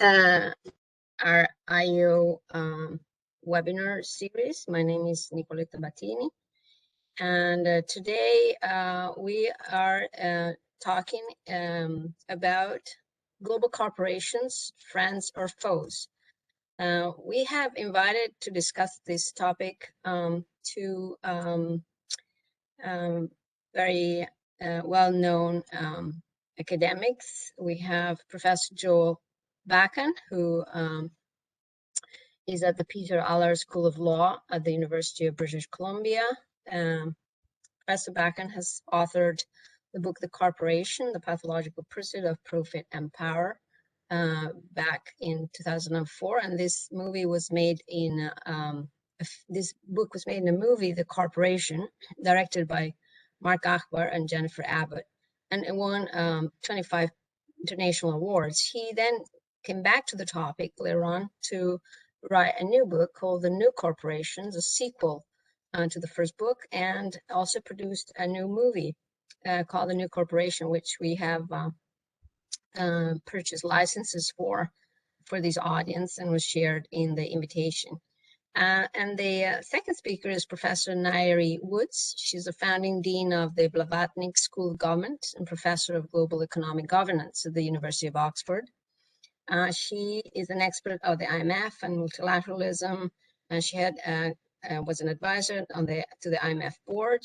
uh, our IEO webinar series. My name is Nicoletta Batini, and today we are talking about global corporations, friends or foes. We have invited to discuss this topic two very well-known academics. We have Professor Joel Bakan, who is at the Peter Aller School of Law at the University of British Columbia. Professor Bakan has authored the book The Corporation, The Pathological Pursuit of Profit and Power, back in 2004. And this movie was made in, this book was made in a movie, The Corporation, directed by Mark Akbar and Jennifer Abbott, and it won 25 international awards. He then came back to the topic later on to write a new book called The New Corporations, a sequel to the first book, and also produced a new movie called The New Corporation, which we have purchased licenses for this audience and was shared in the invitation. And the second speaker is Professor Ngaire Woods. She's the founding dean of the Blavatnik School of Government and professor of global economic governance at the University of Oxford. She is an expert of the IMF and multilateralism, and she had was an advisor to the IMF board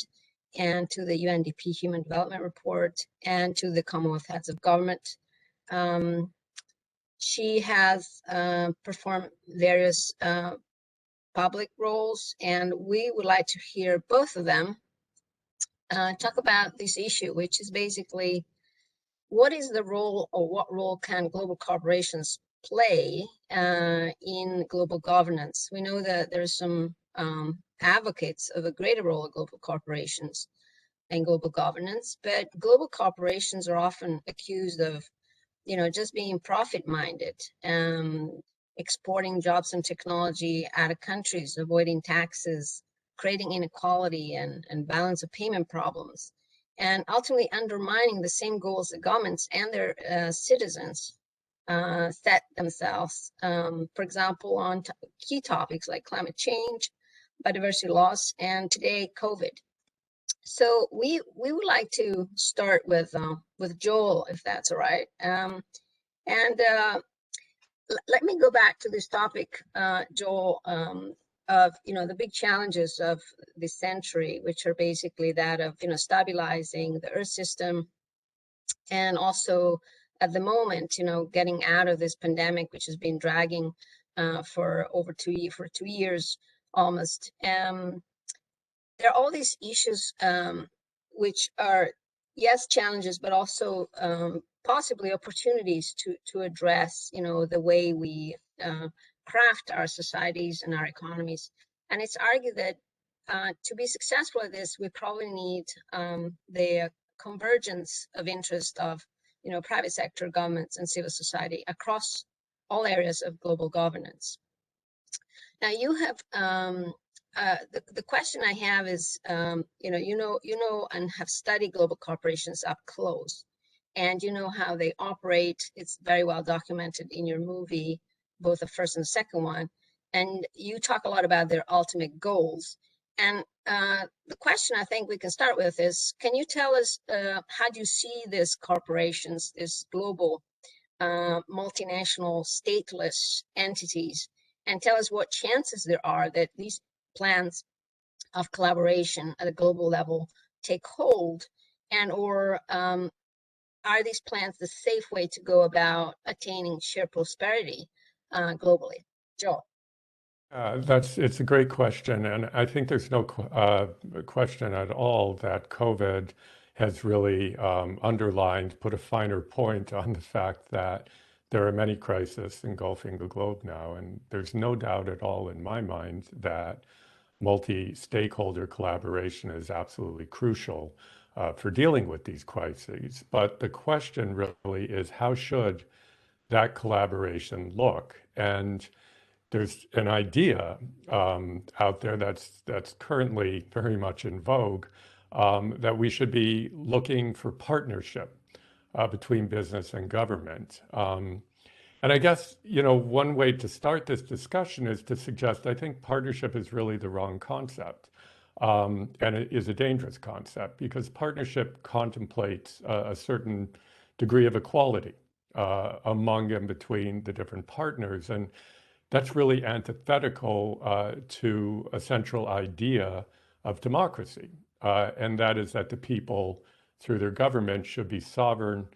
and to the UNDP Human Development Report and to the Commonwealth Heads of Government. She has performed various public roles, and we would like to hear both of them talk about this issue, which is basically what is the role, or what role can global corporations play in global governance? We know that there's some advocates of a greater role of global corporations in global governance, but global corporations are often accused of, just being profit-minded, exporting jobs and technology out of countries, avoiding taxes, creating inequality and balance of payment problems, and ultimately undermining the same goals that governments and their citizens set themselves, for example, on key topics like climate change, biodiversity loss, and today, COVID. So we would like to start with Joel, if that's all right. Let me go back to this topic, Joel, of the big challenges of this century, which are basically that of stabilizing the Earth system, and also at the moment getting out of this pandemic, which has been dragging for over 2 years almost. There are all these issues which are, yes, challenges, but also possibly opportunities to address, the way we craft our societies and our economies. And it's argued that to be successful at this, we probably need the convergence of interest of, private sector, governments, and civil society across all areas of global governance. Now, you have the question I have is, you know, and have studied global corporations up close, and you know how they operate. It's very well documented in your movie, both the first and the second one, and you talk a lot about their ultimate goals. And the question I think we can start with is, can you tell us how do you see these corporations, these global multinational stateless entities, and tell us what chances there are that these plans of collaboration at a global level take hold, and or are these plans the safe way to go about attaining shared prosperity globally? Joe. It's a great question, and I think there's no question at all that COVID has really underlined, put a finer point on the fact that there are many crises engulfing the globe now, and there's no doubt at all in my mind that multi-stakeholder collaboration is absolutely crucial for dealing with these crises. But the question really is, how should that collaboration look? And there's an idea out there that's currently very much in vogue, that we should be looking for partnership between business and government. And And I guess, one way to start this discussion is to suggest I think partnership is really the wrong concept. And it is a dangerous concept because partnership contemplates a certain degree of equality among and between the different partners. And that's really antithetical to a central idea of democracy. And that is that the people, through their government, should be sovereign,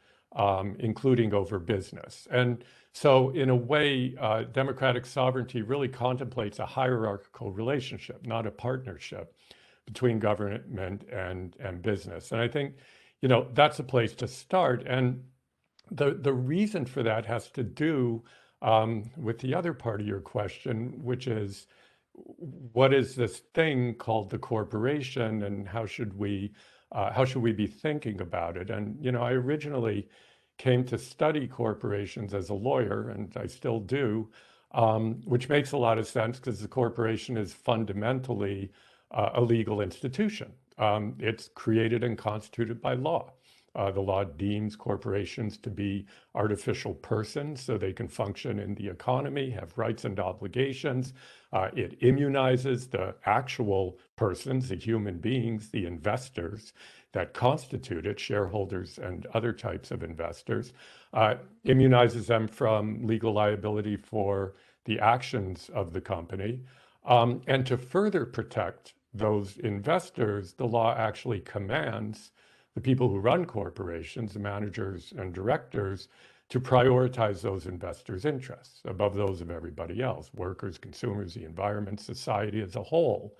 including over business. And so, in a way, democratic sovereignty really contemplates a hierarchical relationship, not a partnership between government and business. And I think, that's a place to start. And the reason for that has to do with the other part of your question, which is what is this thing called the corporation, and how should we be thinking about it? And I originally came to study corporations as a lawyer, and I still do, which makes a lot of sense because the corporation is fundamentally a legal institution. It's created and constituted by law. The law deems corporations to be artificial persons so they can function in the economy, have rights and obligations. It immunizes the actual persons, the human beings, the investors that constitute it, shareholders and other types of investors, immunizes them from legal liability for the actions of the company. And to further protect those investors, the law actually commands the people who run corporations, the managers and directors, to prioritize those investors' interests above those of everybody else, workers, consumers, the environment, society as a whole.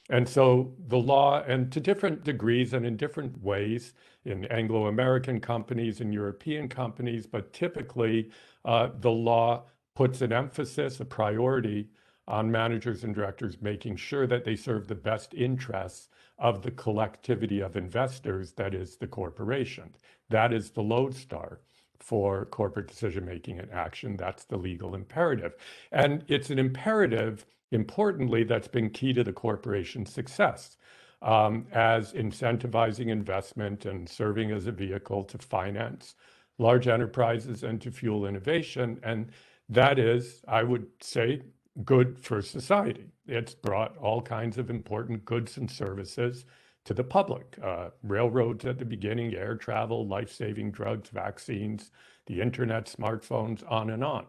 And so the law, and to different degrees and in different ways, in Anglo-American companies and European companies, but typically the law puts an emphasis, a priority on managers and directors making sure that they serve the best interests of the collectivity of investors, that is the corporation. That is the lodestar for corporate decision-making and action. That's the legal imperative. And it's an imperative, importantly, that's been key to the corporation's success as incentivizing investment and serving as a vehicle to finance large enterprises and to fuel innovation. And that is, I would say, good for society. It's brought all kinds of important goods and services to the public. Railroads at the beginning, air travel, life-saving drugs, vaccines, the internet, smartphones, on and on.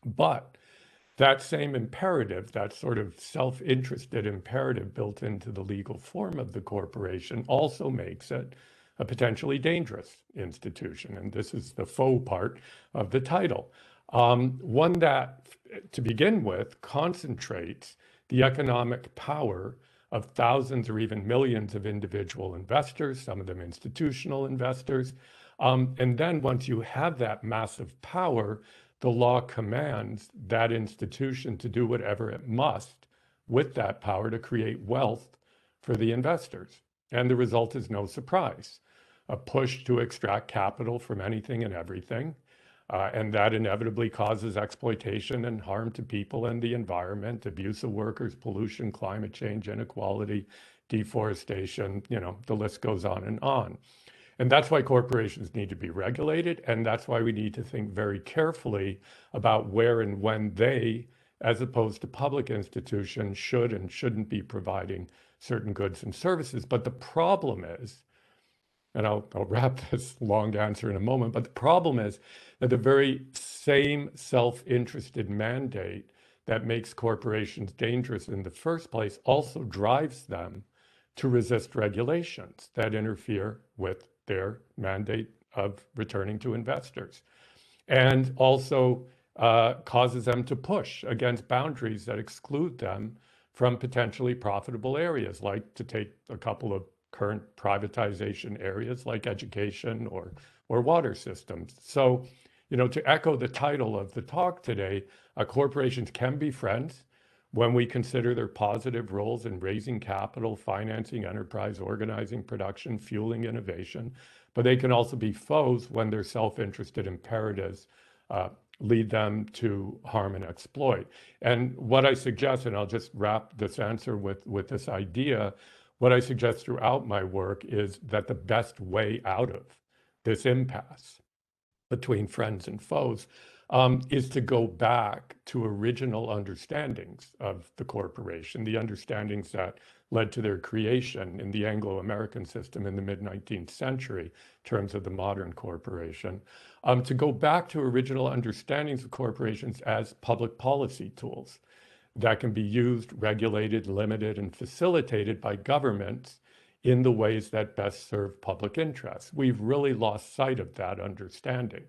But that same imperative, that sort of self-interested imperative built into the legal form of the corporation, also makes it a potentially dangerous institution. And this is the faux part of the title. One that, to begin with, concentrates the economic power of thousands or even millions of individual investors, some of them institutional investors. And then once you have that massive power, the law commands that institution to do whatever it must with that power to create wealth for the investors. And the result is no surprise, a push to extract capital from anything and everything. And that inevitably causes exploitation and harm to people and the environment, abuse of workers, pollution, climate change, inequality, deforestation, the list goes on and on. And that's why corporations need to be regulated. And that's why we need to think very carefully about where and when they, as opposed to public institutions, should and shouldn't be providing certain goods and services. But the problem is, and I'll wrap this long answer in a moment, but the problem is that the very same self-interested mandate that makes corporations dangerous in the first place also drives them to resist regulations that interfere with their mandate of returning to investors, and also causes them to push against boundaries that exclude them from potentially profitable areas, like, to take a couple of current privatization areas like education or water systems. So, to echo the title of the talk today, corporations can be friends when we consider their positive roles in raising capital, financing enterprise, organizing production, fueling innovation, but they can also be foes when their self-interested imperatives lead them to harm and exploit. And what I suggest, and I'll just wrap this answer with this idea, what I suggest throughout my work is that the best way out of this impasse between friends and foes, is to go back to original understandings of the corporation, the understandings that led to their creation in the Anglo-American system in the mid-19th century, in terms of the modern corporation, to go back to original understandings of corporations as public policy tools that can be used, regulated, limited, and facilitated by governments in the ways that best serve public interests. We've really lost sight of that understanding.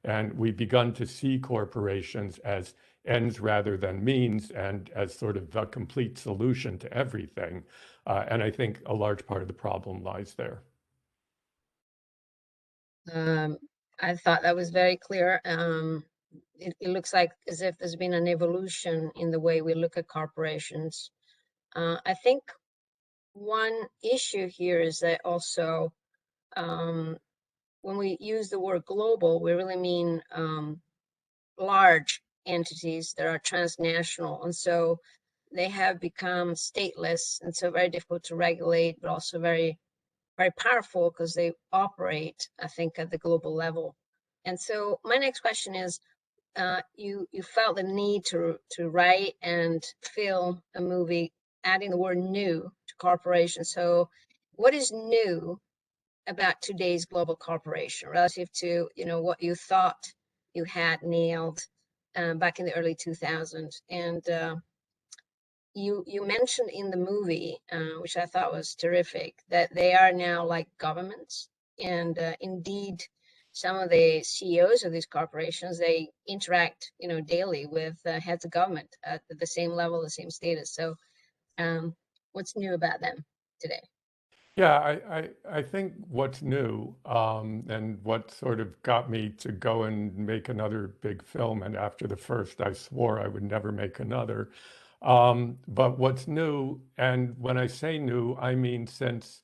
And we've begun to see corporations as ends rather than means and as sort of the complete solution to everything. And I think a large part of the problem lies there. I thought that was very clear. It looks like as if there's been an evolution in the way we look at corporations. I think one issue here is that also when we use the word global, we really mean large entities that are transnational. And so they have become stateless and so very difficult to regulate, but also very, very powerful because they operate, I think, at the global level. And so my next question is, you felt the need to write and film a movie adding the word new to corporation. So what is new about today's global corporation relative to what you thought you had nailed back in the early 2000s? And you mentioned in the movie, which I thought was terrific, that they are now like governments. And indeed, some of the CEOs of these corporations, they interact, daily with heads of government at the same level, the same status. So what's new about them today? Yeah, I think what's new and what sort of got me to go and make another big film, and after the first, I swore I would never make another. But what's new, and when I say new, I mean since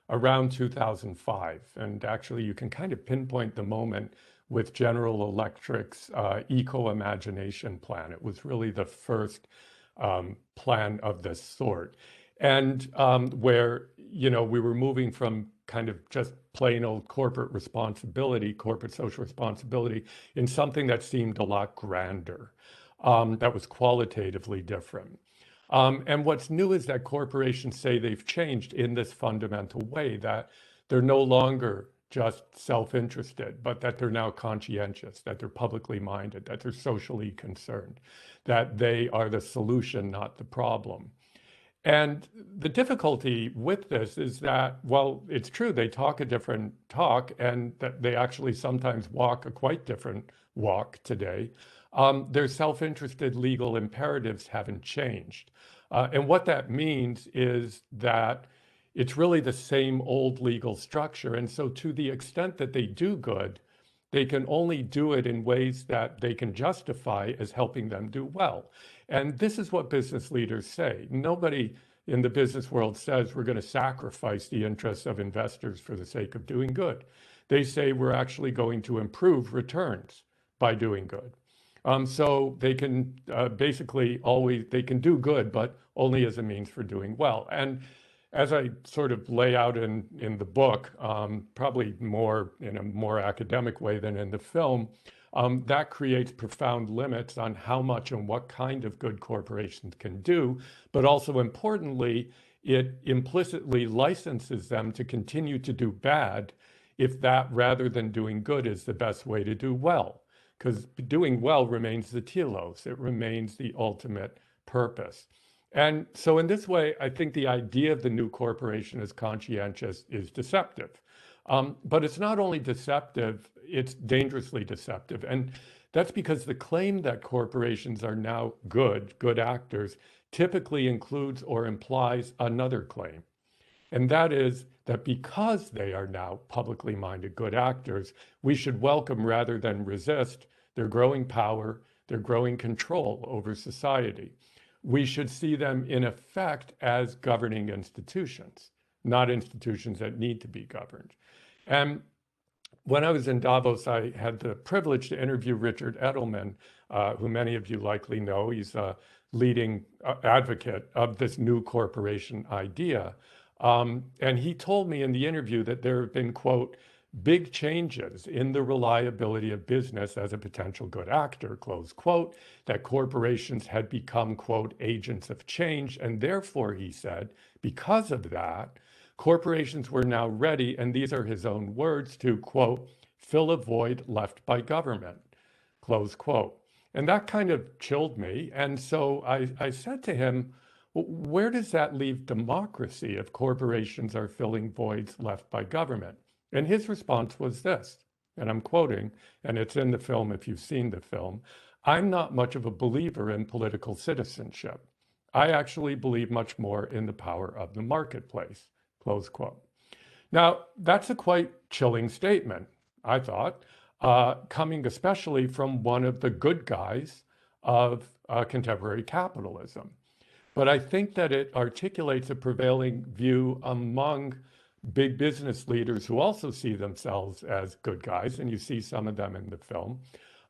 around 2005. And actually, you can kind of pinpoint the moment with General Electric's eco-imagination plan. It was really the first plan of this sort. And where, we were moving from kind of just plain old corporate responsibility, corporate social responsibility, in something that seemed a lot grander, that was qualitatively different. And what's new is that corporations say they've changed in this fundamental way, that they're no longer just self-interested, but that they're now conscientious, that they're publicly minded, that they're socially concerned, that they are the solution, not the problem. And the difficulty with this is that, well, it's true, they talk a different talk and that they actually sometimes walk a quite different walk today. Their self-interested legal imperatives haven't changed. And what that means is that it's really the same old legal structure. And so to the extent that they do good, they can only do it in ways that they can justify as helping them do well. And this is what business leaders say. Nobody in the business world says we're going to sacrifice the interests of investors for the sake of doing good. They say we're actually going to improve returns by doing good. So they can basically they can do good, but only as a means for doing well. And as I sort of lay out in the book, probably more in a more academic way than in the film, that creates profound limits on how much and what kind of good corporations can do, but also importantly, it implicitly licenses them to continue to do bad if that, rather than doing good, is the best way to do well. Because doing well remains the telos, it remains the ultimate purpose. And so in this way, I think the idea of the new corporation as conscientious is deceptive. But it's not only deceptive, it's dangerously deceptive. And that's because the claim that corporations are now good actors, typically includes or implies another claim. And that is that because they are now publicly minded good actors, we should welcome rather than resist their growing power, their growing control over society. We should see them in effect as governing institutions, not institutions that need to be governed. And when I was in Davos, I had the privilege to interview Richard Edelman, who many of you likely know. He's a leading advocate of this new corporation idea. And he told me in the interview that there have been, quote, big changes in the reliability of business as a potential good actor, close quote, that corporations had become, quote, agents of change. And therefore, he said, because of that, corporations were now ready, and these are his own words, to, quote, fill a void left by government, close quote. And that kind of chilled me. And so I said to him, where does that leave democracy if corporations are filling voids left by government? And his response was this, and I'm quoting, and it's in the film if you've seen the film: I'm not much of a believer in political citizenship. I actually believe much more in the power of the marketplace, close quote. Now, that's a quite chilling statement, I thought, coming especially from one of the good guys of contemporary capitalism. But I think that it articulates a prevailing view among big business leaders who also see themselves as good guys, and you see some of them in the film.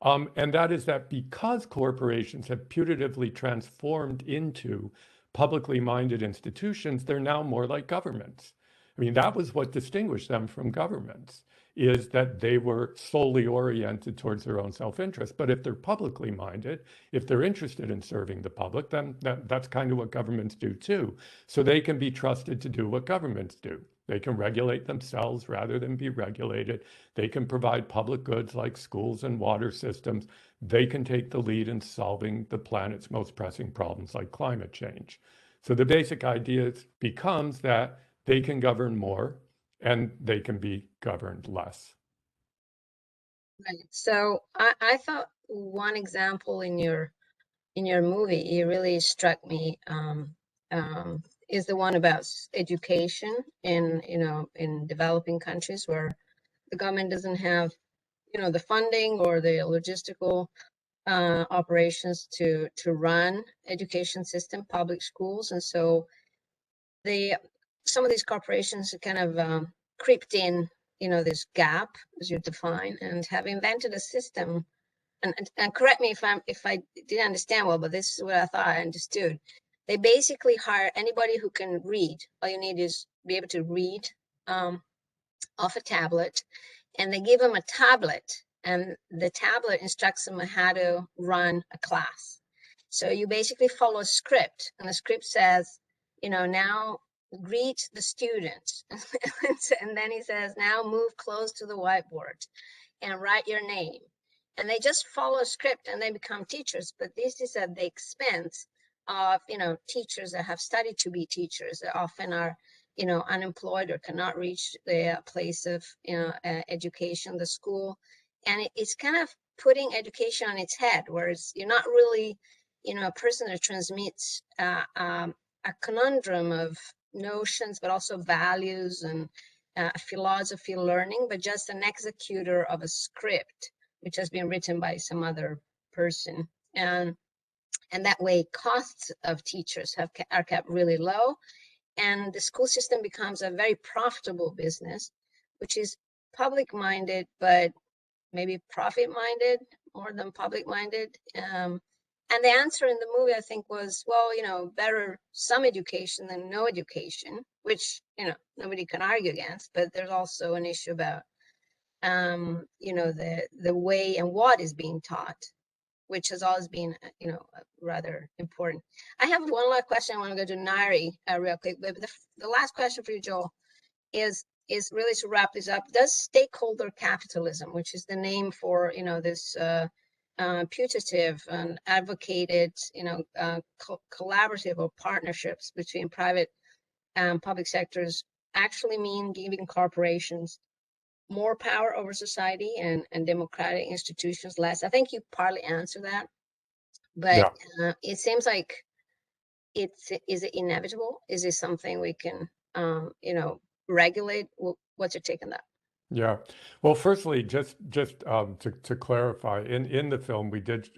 And that is that because corporations have putatively transformed into publicly minded institutions, they're now more like governments. I mean, that was what distinguished them from governments, is that they were solely oriented towards their own self-interest. But if they're publicly minded, if they're interested in serving the public, then that's kind of what governments do too. So they can be trusted to do what governments do. They can regulate themselves rather than be regulated. They can provide public goods like schools and water systems. They can take the lead in solving the planet's most pressing problems like climate change. So the basic idea becomes that they can govern more and they can be governed less. Right. So I thought one example in your movie, it really struck me, is the one about education in in developing countries where the government doesn't have the funding or the logistical operations to run education system, public schools, and so they some of these corporations kind of creeped in this gap, as you define, and have invented a system. And correct me if I didn't understand well, but this is what I thought I understood. They basically hire anybody who can read. All you need is be able to read off a tablet, and they give them a tablet, and the tablet instructs them on how to run a class. So you basically follow a script, and the script says, now greet the student. And then he says, now move close to the whiteboard and write your name. And they just follow a script and they become teachers. But this is at the expense of, teachers that have studied to be teachers, that often are, unemployed or cannot reach the place of, education, the school. And it's kind of putting education on its head, whereas you're not really, a person that transmits a conundrum of notions, but also values and philosophy learning, but just an executor of a script which has been written by some other person. And that way costs of teachers are kept really low, and the school system becomes a very profitable business, which is public minded, but maybe profit minded more than public minded. And the answer in the movie, I think, was, well, better some education than no education, which, nobody can argue against. But there's also an issue about, the way and what is being taught, which has always been, rather important. I have one last question. I want to go to Ngaire real quick. But the last question for you, Joel, is really to wrap this up. Does stakeholder capitalism, which is the name for this putative and advocated collaborative or partnerships between private and public sectors, actually mean giving corporations more power over society and democratic institutions less? I think you partly answered that, but Yeah. it seems like is it inevitable? Is it something we can regulate? What's your take on that? Yeah. Well, firstly, just to clarify, in the film, we did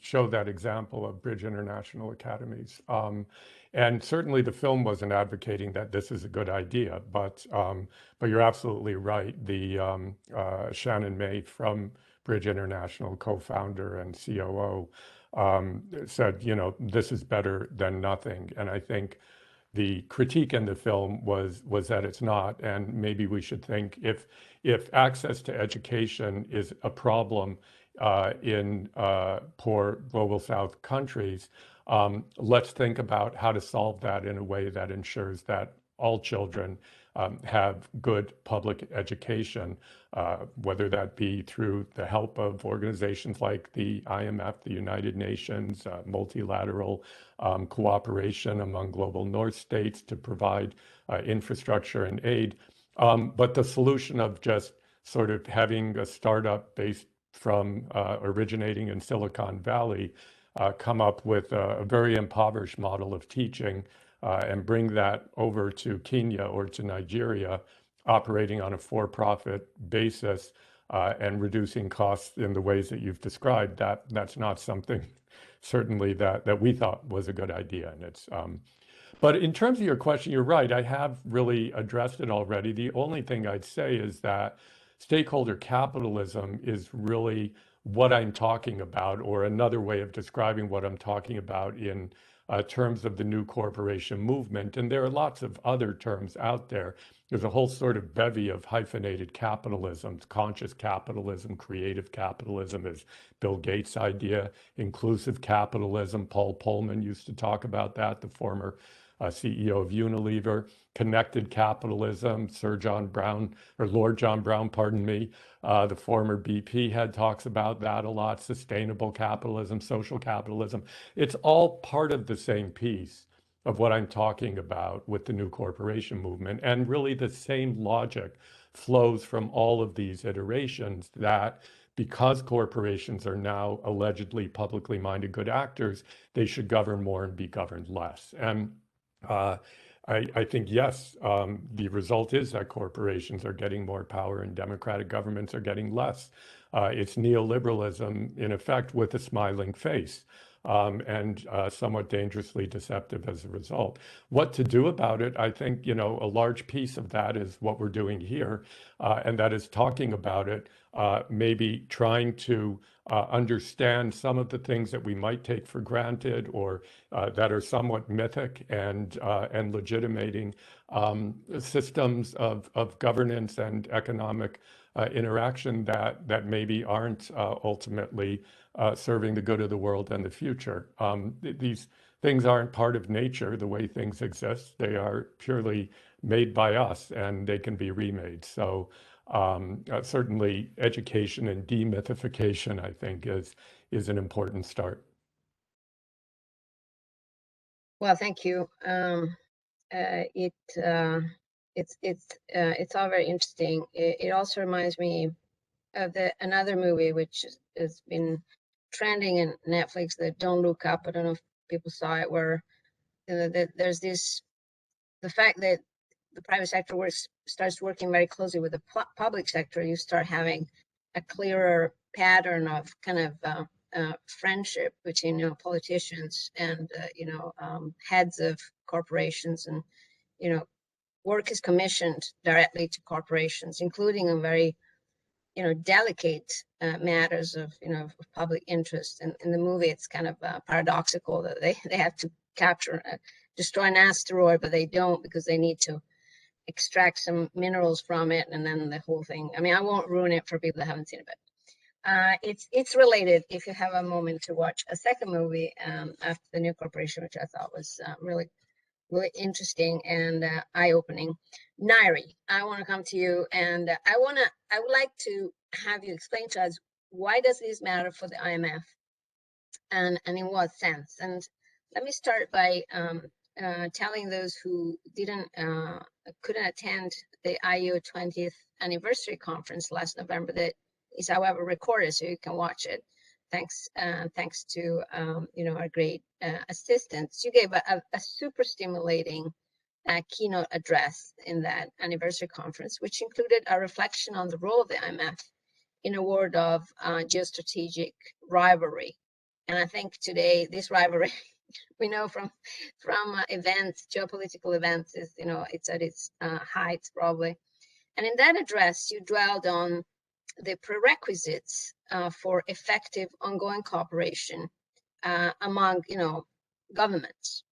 show that example of Bridge International Academies. And certainly the film wasn't advocating that this is a good idea, but you're absolutely right. The Shannon May from Bridge International, co-founder and COO, said, this is better than nothing. And I think the critique in the film was that it's not, and maybe we should think if access to education is a problem in poor global South countries, let's think about how to solve that in a way that ensures that all children have good public education, whether that be through the help of organizations like the IMF, the United Nations, multilateral cooperation among global North states to provide infrastructure and aid. But the solution of just sort of having a startup based from originating in Silicon Valley come up with a very impoverished model of teaching and bring that over to Kenya or to Nigeria, operating on a for-profit basis and reducing costs in the ways that you've described, that's not something certainly that we thought was a good idea. And it's but in terms of your question, you're right. I have really addressed it already. The only thing I'd say is that stakeholder capitalism is really what I'm talking about, or another way of describing what I'm talking about in terms of the new corporation movement. And there are lots of other terms out there. There's a whole sort of bevy of hyphenated capitalisms: conscious capitalism, creative capitalism is Bill Gates' idea, inclusive capitalism. Paul Pullman used to talk about that, the former CEO of Unilever. Connected capitalism, Sir John Brown, or Lord John Brown, pardon me, the former BP head, talks about that a lot. Sustainable capitalism, social capitalism. It's all part of the same piece of what I'm talking about with the new corporation movement. And really the same logic flows from all of these iterations, that because corporations are now allegedly publicly minded good actors, they should govern more and be governed less. And I think, yes, the result is that corporations are getting more power and democratic governments are getting less. It's neoliberalism, in effect, with a smiling face, and somewhat dangerously deceptive as a result. What to do about it? I think, a large piece of that is what we're doing here, and that is talking about it, maybe trying to understand some of the things that we might take for granted, or that are somewhat mythic, and legitimating systems of governance and economic interaction that maybe aren't ultimately serving the good of the world and the future. These things aren't part of nature, the way things exist. They are purely made by us, and they can be remade. So certainly education and demythification, I think, is an important start. Well, thank you. It's all very interesting. It also reminds me of another movie which has been trending in Netflix, the Don't Look Up. I don't know if people saw it, where there's the fact that the private sector starts working very closely with the public sector. You start having a clearer pattern of kind of friendship between politicians and heads of corporations, and work is commissioned directly to corporations, including in very delicate matters of of public interest. And in the movie, it's kind of paradoxical that they have to destroy an asteroid, but they don't, because they need to extract some minerals from it, and then the whole thing. I mean, I won't ruin it for people that haven't seen it, but it's related. If you have a moment to watch a second movie after the new corporation, which I thought was really interesting and eye-opening. Ngaire, I want to come to you, and I would like to have you explain to us, why does this matter for the IMF, and in what sense? And let me start by telling those who couldn't attend the IEO 20th anniversary conference last November, that is, however, recorded, so you can watch it. Thanks to our great assistants. You gave a super stimulating keynote address in that anniversary conference, which included a reflection on the role of the IMF in a world of geostrategic rivalry. And I think today this rivalry, we know from events, geopolitical events, is it's at its height probably. And in that address, you dwelled on the prerequisites for effective ongoing cooperation among governments.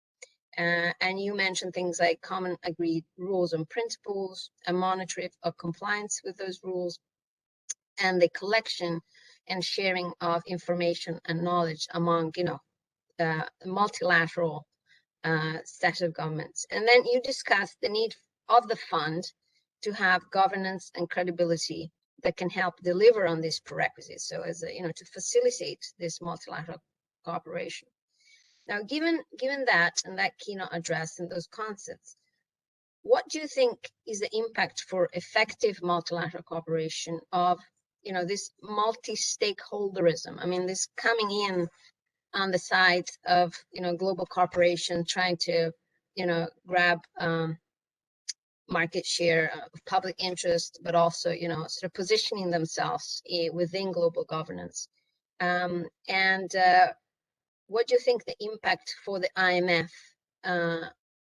And you mentioned things like common agreed rules and principles, a monitoring of compliance with those rules, and the collection and sharing of information and knowledge among, multilateral set of governments. And then you discussed the need of the fund to have governance and credibility that can help deliver on these prerequisites. So as to facilitate this multilateral cooperation. Now, given that and that keynote address and those concepts, what do you think is the impact for effective multilateral cooperation of this multi-stakeholderism? I mean, this coming in on the side of global corporation trying to grab market share of public interest, but also sort of positioning themselves within global governance. And what do you think the impact for the IMF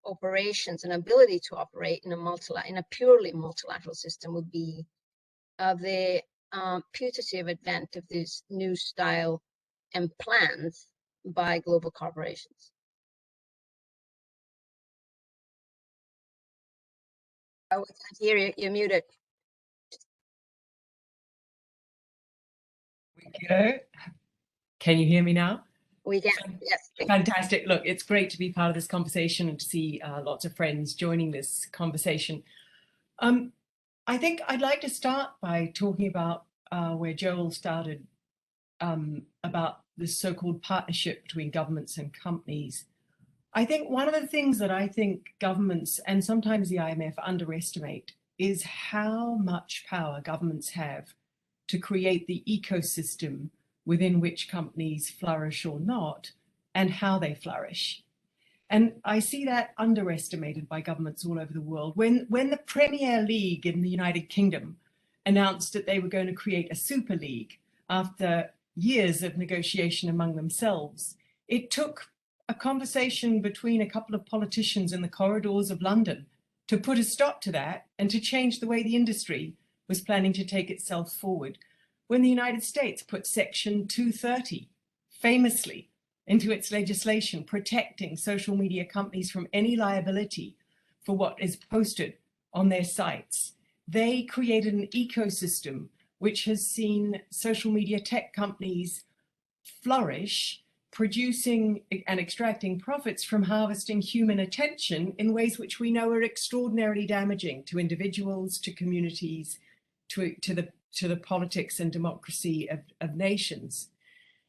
operations and ability to operate in a purely multilateral system would be of the putative advent of this new style and plans by global corporations? Oh, we can't hear you. You're muted. We go. Can you hear me now? We can. Yes. Fantastic. Look, it's great to be part of this conversation and to see lots of friends joining this conversation. I think I'd like to start by talking about where Joel started, about this so-called partnership between governments and companies. I think one of the things that I think governments and sometimes the IMF underestimate is how much power governments have to create the ecosystem within which companies flourish or not, and how they flourish. And I see that underestimated by governments all over the world. When the Premier League in the United Kingdom announced that they were going to create a super league after years of negotiation among themselves, it took a conversation between a couple of politicians in the corridors of London to put a stop to that and to change the way the industry was planning to take itself forward. When the United States put Section 230 famously into its legislation, protecting social media companies from any liability for what is posted on their sites, they created an ecosystem which has seen social media tech companies flourish, producing and extracting profits from harvesting human attention in ways which we know are extraordinarily damaging to individuals, to communities, to the politics and democracy of nations.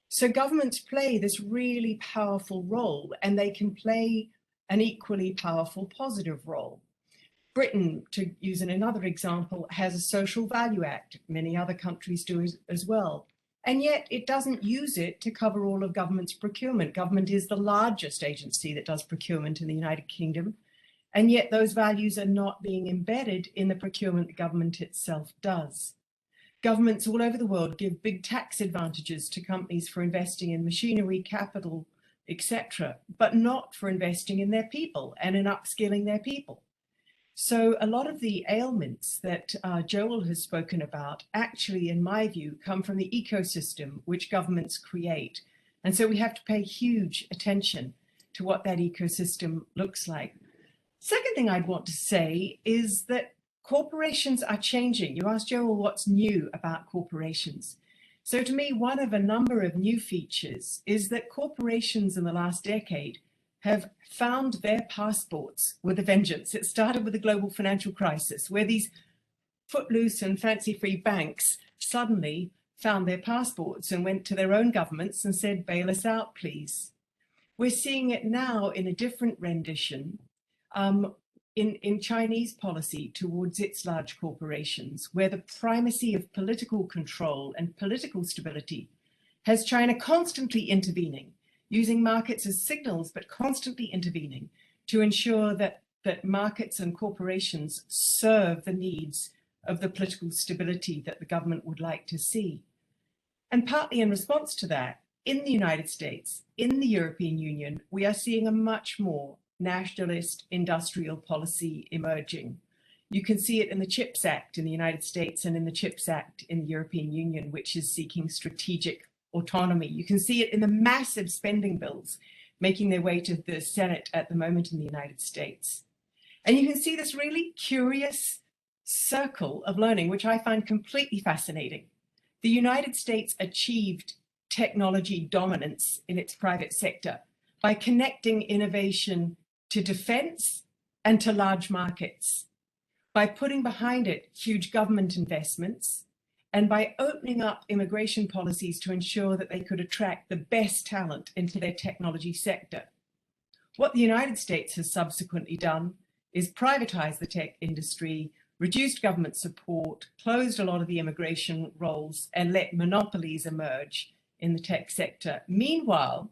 So governments play this really powerful role, and they can play an equally powerful positive role. Britain, to use another example, has a Social Value Act. Many other countries do as well. And yet it doesn't use it to cover all of government's procurement. Government is the largest agency that does procurement in the United Kingdom. And yet those values are not being embedded in the procurement the government itself does. Governments all over the world give big tax advantages to companies for investing in machinery, capital, etc., but not for investing in their people and in upskilling their people. So a lot of the ailments that Joel has spoken about actually, in my view, come from the ecosystem which governments create. And so we have to pay huge attention to what that ecosystem looks like. Second thing I'd want to say is that corporations are changing. You asked Joel what's new about corporations. So to me, one of a number of new features is that corporations in the last decade have found their passports with a vengeance. It started with the global financial crisis, where these footloose and fancy-free banks suddenly found their passports and went to their own governments and said, bail us out, please. We're seeing it now in a different rendition in Chinese policy towards its large corporations, where the primacy of political control and political stability has China constantly intervening, using markets as signals, but constantly intervening to ensure that markets and corporations serve the needs of the political stability that the government would like to see. And partly in response to that, in the United States, in the European Union, we are seeing a much more nationalist industrial policy emerging. You can see it in the CHIPS Act in the United States and in the CHIPS Act in the European Union, which is seeking strategic autonomy. You can see it in the massive spending bills making their way to the Senate at the moment in the United States. And you can see this really curious circle of learning, which I find completely fascinating. The United States achieved technology dominance in its private sector by connecting innovation to defense and to large markets, by putting behind it huge government investments, and by opening up immigration policies to ensure that they could attract the best talent into their technology sector. What the United States has subsequently done is privatize the tech industry, reduced government support, closed a lot of the immigration roles, and let monopolies emerge in the tech sector. Meanwhile,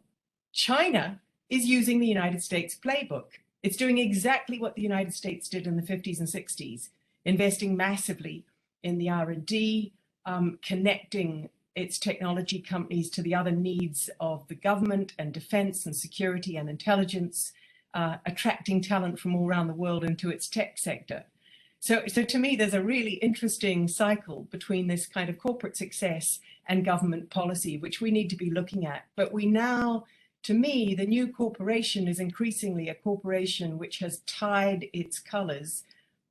China is using the United States playbook. It's doing exactly what the United States did in the 50s and 60s, investing massively in the R&D, connecting its technology companies to the other needs of the government and defense and security and intelligence, attracting talent from all around the world into its tech sector. So to me, there's a really interesting cycle between this kind of corporate success and government policy, which we need to be looking at. But we now, to me, the new corporation is increasingly a corporation which has tied its colors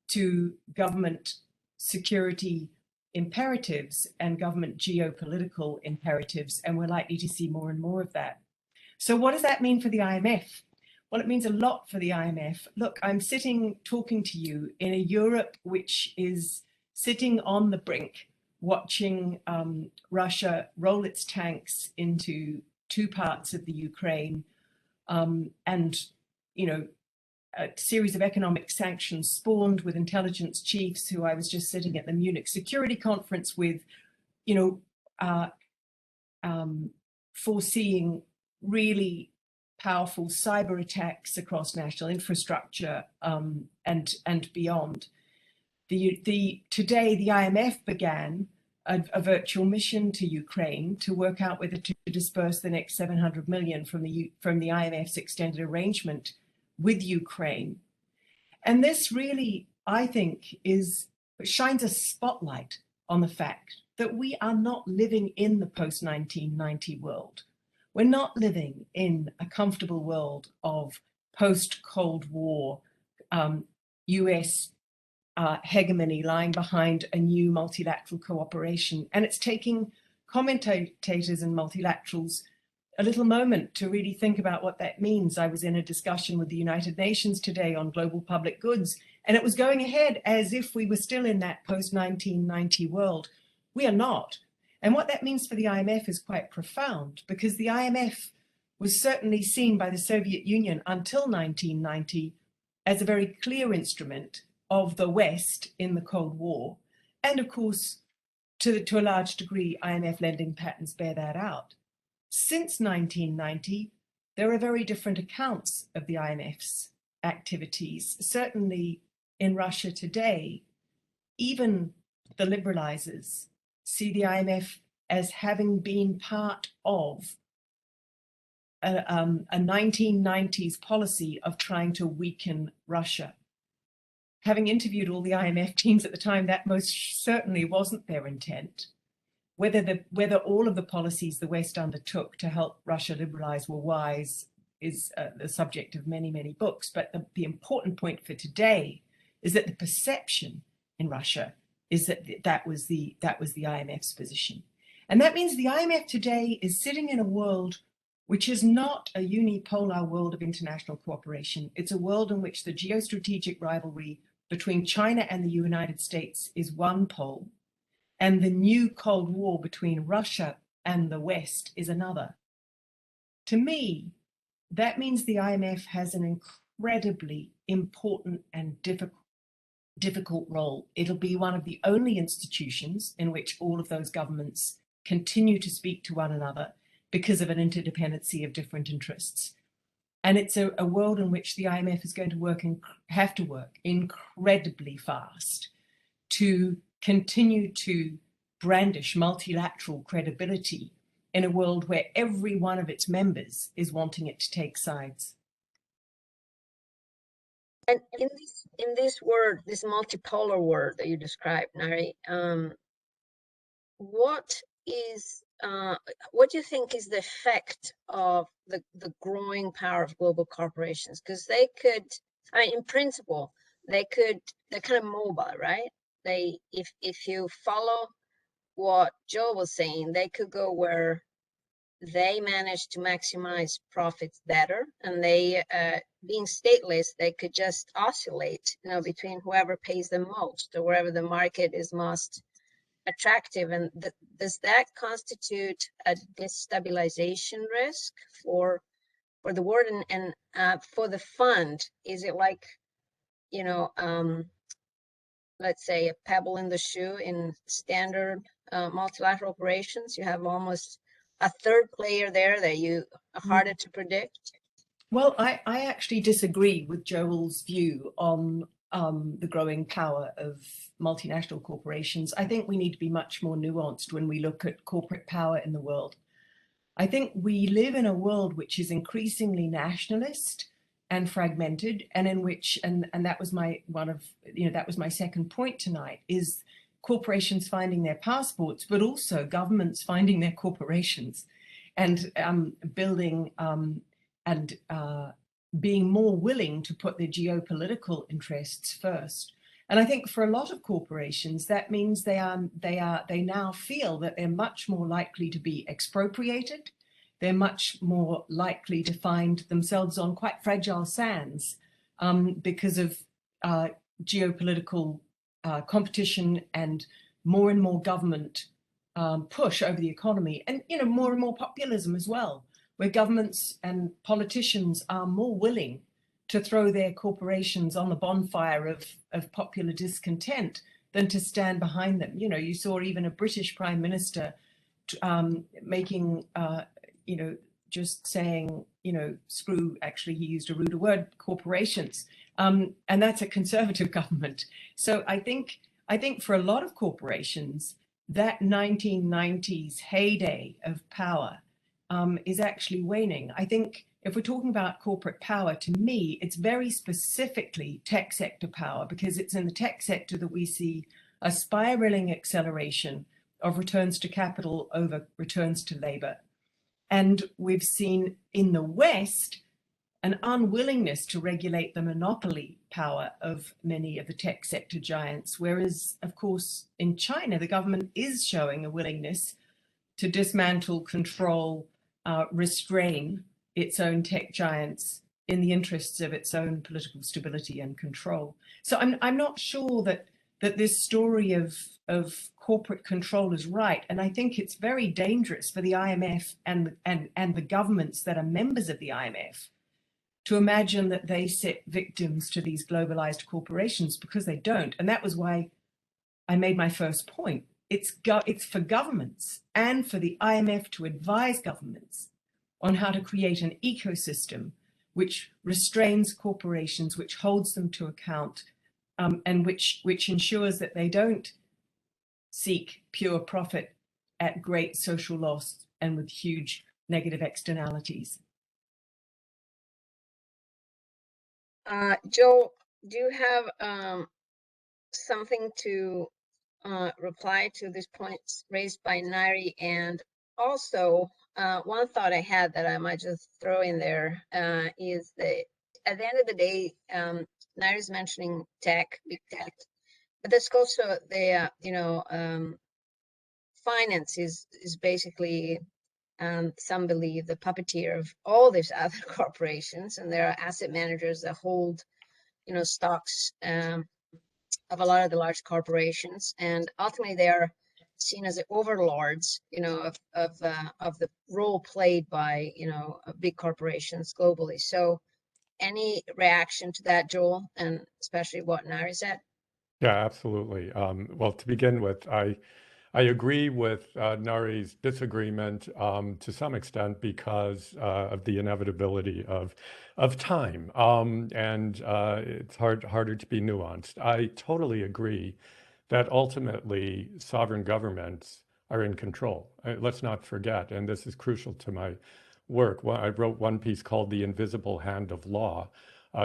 to government security imperatives and government geopolitical imperatives, and we're likely to see more and more of that. So what does that mean for the IMF? Well, it means a lot for the IMF. Look, I'm sitting talking to you in a Europe which is sitting on the brink, watching Russia roll its tanks into two parts of the Ukraine, and, you know, a series of economic sanctions spawned with intelligence chiefs who I was just sitting at the Munich Security Conference with, you know, foreseeing really powerful cyber attacks across national infrastructure, and beyond. Today, the IMF began a virtual mission to Ukraine to work out whether to disperse the next 700 million from the IMF's extended arrangement with Ukraine. And this really, I think, shines a spotlight on the fact that we are not living in the post-1990 world. We're not living in a comfortable world of post-Cold War US hegemony lying behind a new multilateral cooperation. And it's taking commentators and multilaterals a little moment to really think about what that means. I was in a discussion with the United Nations today on global public goods, and it was going ahead as if we were still in that post-1990 world. We are not. And what that means for the IMF is quite profound, because the IMF was certainly seen by the Soviet Union until 1990 as a very clear instrument of the West in the Cold War. And of course, to a large degree, IMF lending patterns bear that out. Since 1990, there are very different accounts of the IMF's activities. Certainly in Russia today, even the liberalizers see the IMF as having been part of a 1990s policy of trying to weaken Russia. Having interviewed all the IMF teams at the time, that most certainly wasn't their intent. Whether all of the policies the West undertook to help Russia liberalize were wise is the subject of many, many books. But the important point for today is that the perception in Russia is that that was the IMF's position. And that means the IMF today is sitting in a world which is not a unipolar world of international cooperation. It's a world in which the geostrategic rivalry between China and the United States is one pole, and the new Cold War between Russia and the West is another. To me, that means the IMF has an incredibly important and difficult role. It'll be one of the only institutions in which all of those governments continue to speak to one another because of an interdependency of different interests. And it's a world in which the IMF is going to have to work incredibly fast to continue to brandish multilateral credibility in a world where every one of its members is wanting it to take sides. And in this word, this multipolar word that you described, Ngaire, what is what do you think is the effect of the growing power of global corporations? Because they could, I mean, in principle, they're kind of mobile, right? If you follow what Joe was saying, they could go where they manage to maximize profits better, and they, being stateless, they could just oscillate, between whoever pays the most or wherever the market is most attractive. And does that constitute a destabilization risk for the world? And for the fund, is it like, let's say a pebble in the shoe in standard multilateral operations? You have almost a third player there that you are harder to predict. Well, I actually disagree with Joel's view on the growing power of multinational corporations. I think we need to be much more nuanced when we look at corporate power in the world. I think we live in a world which is increasingly nationalist and fragmented, and in which, and that was that was my second point tonight, is corporations finding their passports, but also governments finding their corporations, and building and being more willing to put their geopolitical interests first. And I think for a lot of corporations, that means they now feel that they're much more likely to be expropriated. They're much more likely to find themselves on quite fragile sands because of geopolitical competition and more government push over the economy, and more and more populism as well, where governments and politicians are more willing to throw their corporations on the bonfire of popular discontent than to stand behind them. You saw even a British Prime Minister making, just saying, screw, actually he used a ruder word, corporations. And that's a conservative government. So I think for a lot of corporations, that 1990s heyday of power is actually waning. I think if we're talking about corporate power, to me, it's very specifically tech sector power, because it's in the tech sector that we see a spiraling acceleration of returns to capital over returns to labor. And we've seen in the West an unwillingness to regulate the monopoly power of many of the tech sector giants, whereas, of course, in China, the government is showing a willingness to dismantle, control, restrain its own tech giants in the interests of its own political stability and control. So I'm not sure that this story of corporate control is right. And I think it's very dangerous for the IMF and the governments that are members of the IMF to imagine that they sit victims to these globalized corporations, because they don't. And that was why I made my first point. It's for governments and for the IMF to advise governments on how to create an ecosystem which restrains corporations, which holds them to account, and which ensures that they don't seek pure profit at great social loss and with huge negative externalities. Joe, do you have something to reply to these points raised by Ngaire? And also, one thought I had that I might just throw in there is that at the end of the day, Ngaire is mentioning tech, big tech, but there's also the finance is basically, some believe, the puppeteer of all these other corporations, and there are asset managers that hold stocks of a lot of the large corporations, and ultimately they are seen as the overlords, of the role played by big corporations globally. So, any reaction to that, Joel, and especially what Ngaire said? Yeah, absolutely. Well, to begin with, I agree with Ngaire's disagreement to some extent because of the inevitability of time, and it's harder to be nuanced. I totally agree that ultimately sovereign governments are in control. Let's not forget, and this is crucial to my work. I wrote one piece called "The Invisible Hand of Law,"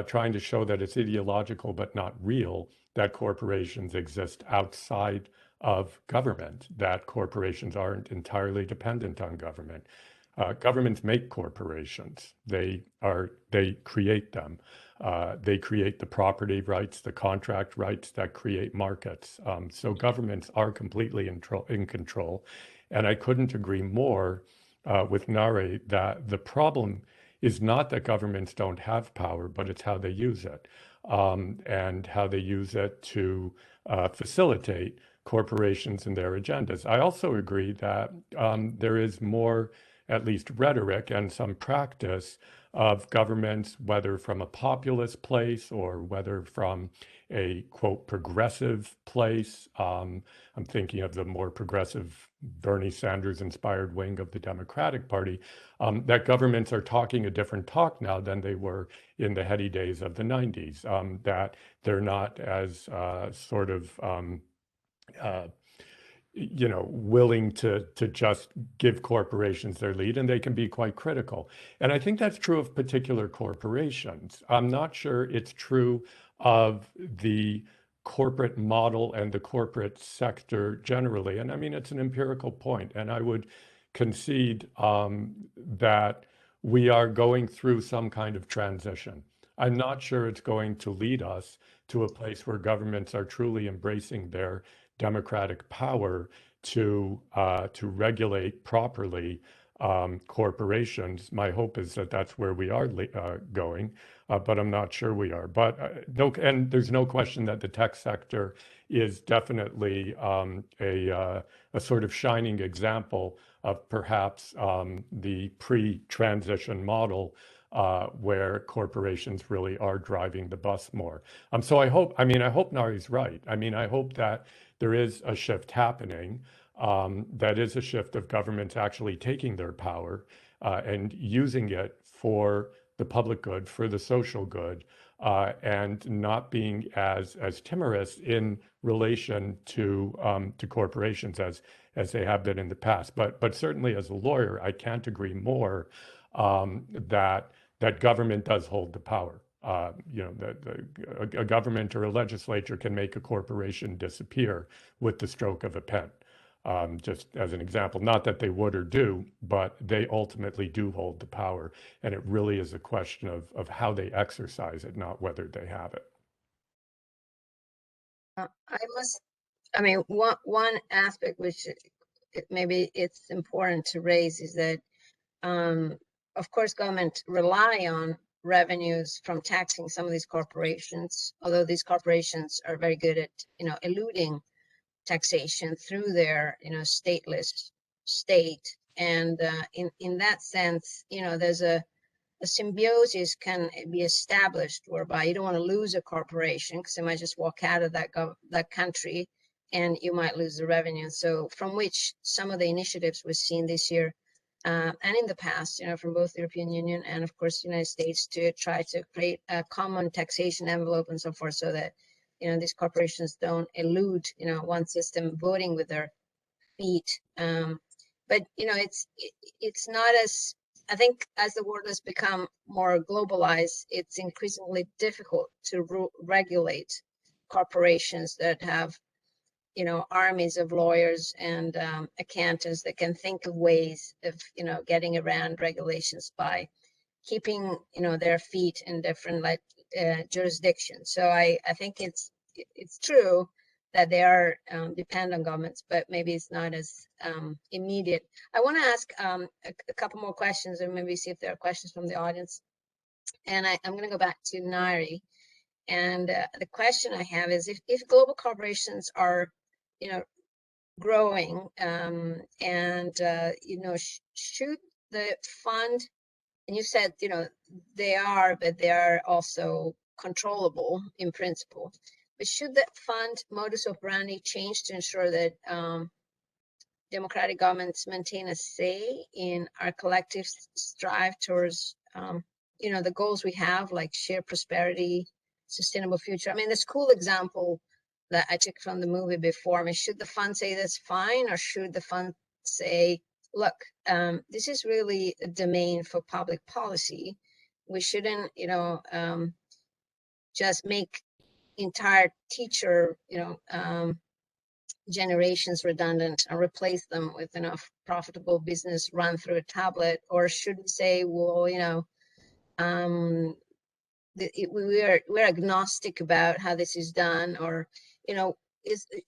trying to show that it's ideological but not real, that corporations exist outside of government, that corporations aren't entirely dependent on government. Governments make corporations. They create them. They create the property rights, the contract rights that create markets. So governments are completely in control. And I couldn't agree more with Ngaire that the problem is not that governments don't have power, but it's how they use it, and how they use it to facilitate corporations and their agendas. I also agree that there is more, at least rhetoric and some practice of governments, whether from a populist place or whether from a, quote, progressive place. I'm thinking of the more progressive Bernie Sanders inspired wing of the Democratic Party, that governments are talking a different talk now than they were in the heady days of the 90s, that they're not as sort of willing to just give corporations their lead, and they can be quite critical. And I think that's true of particular corporations. I'm not sure it's true of the corporate model and the corporate sector generally. And I mean, it's an empirical point, and I would concede that we are going through some kind of transition. I'm not sure it's going to lead us to a place where governments are truly embracing their democratic power to regulate properly corporations. My hope is that that's where we are going, but I'm not sure we are. But and there's no question that the tech sector is definitely a sort of shining example of perhaps the pre-transition model where corporations really are driving the bus more. So I hope Nari's right. I mean, I hope that there is a shift happening. That is a shift of governments actually taking their power and using it for the public good, for the social good, and not being as timorous in relation to corporations as they have been in the past. But certainly as a lawyer, I can't agree more that government does hold the power. A government or a legislature can make a corporation disappear with the stroke of a pen. Just as an example, not that they would or do, but they ultimately do hold the power. And it really is a question of how they exercise it, not whether they have it. One aspect which maybe it's important to raise is that, of course, government rely on revenues from taxing some of these corporations, although these corporations are very good at, eluding taxation through their, stateless state. And in that sense, there's a symbiosis can be established whereby you don't want to lose a corporation because they might just walk out of that country and you might lose the revenue. So from which some of the initiatives we've seen this year and in the past, from both the European Union and of course the United States to try to create a common taxation envelope and so forth, so that these corporations don't elude one system voting with their feet. But it's not as, I think, as the world has become more globalized, it's increasingly difficult to regulate corporations that have armies of lawyers and accountants that can think of ways of getting around regulations by keeping their feet in different jurisdictions. So I think it's true that they are depend on governments, but maybe it's not as immediate. I want to ask a couple more questions and maybe see if there are questions from the audience. And I'm going to go back to Ngaire. And the question I have is, if global corporations are, growing, and should the fund, and you said, they are, but they are also controllable in principle. But should that fund modus operandi change to ensure that democratic governments maintain a say in our collective strive towards, the goals we have, like shared prosperity, sustainable future? I mean, this cool example that I took from the movie before, should the fund say that's fine, or should the fund say, look, this is really a domain for public policy. We shouldn't, just make entire teacher, generations redundant and replace them with enough profitable business run through a tablet? Or should we say, well, we're agnostic about how this is done? Or,